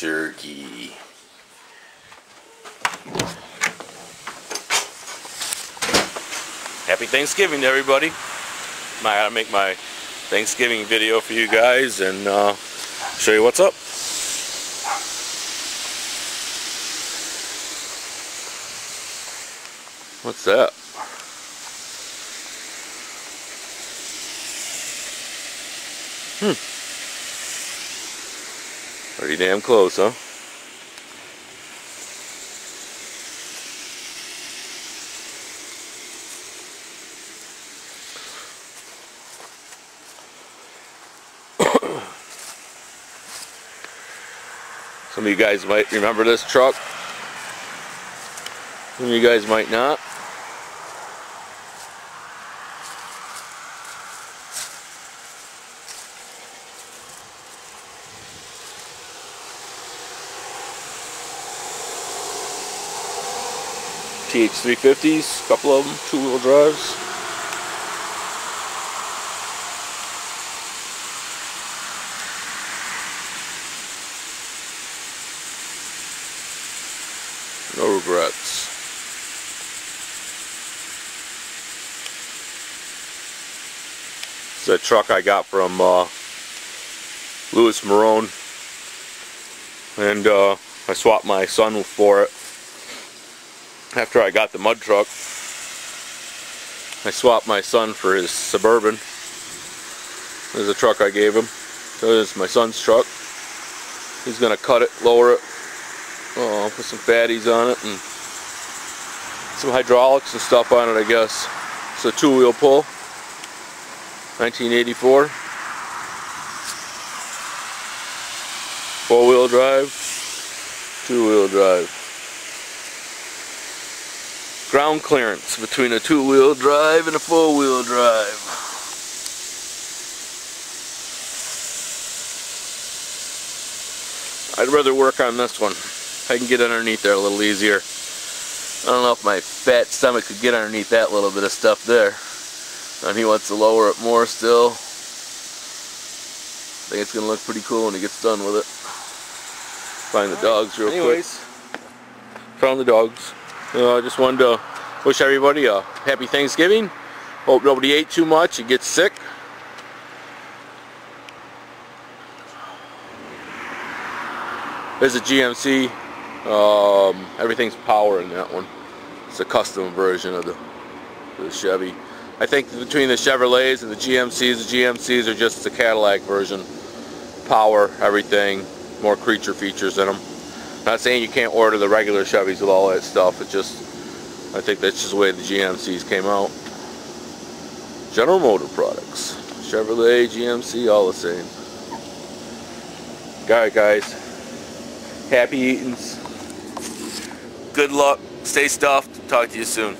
turkey. Happy Thanksgiving to everybody. I gotta make my Thanksgiving video for you guys and show you what's up. What's that? Pretty damn close, huh? Some of you guys might remember this truck. Some of you guys might not. TH350s, a couple of them, two-wheel drives. No regrets. It's a truck I got from Louis Marone, and I swapped my son for it. After I got the mud truck, I swapped my son for his Suburban. This is a truck I gave him. So this is my son's truck. He's gonna cut it, lower it, put some fatties on it, and some hydraulics and stuff on it, I guess. It's a two-wheel pull, 1984. Four-wheel drive, two-wheel drive. Ground clearance between a two-wheel drive and a four-wheel drive. I'd rather work on this one. I can get underneath there a little easier. I don't know if my fat stomach could get underneath that little bit of stuff there. And he wants to lower it more still. I think it's going to look pretty cool when he gets done with it. Find the dogs real quick. Found the dogs. I just wanted to wish everybody a happy Thanksgiving. Hope nobody ate too much and gets sick. There's a GMC. Everything's power in that one. It's a custom version of the Chevy. I think between the Chevrolets and the GMCs are just the Cadillac version. Power, everything, more creature features in them. Not saying you can't order the regular Chevys with all that stuff. It's just, I think that's just the way the GMCs came out. General Motor products. Chevrolet, GMC, all the same. Alright guys. Happy eatings. Good luck. Stay stuffed. Talk to you soon.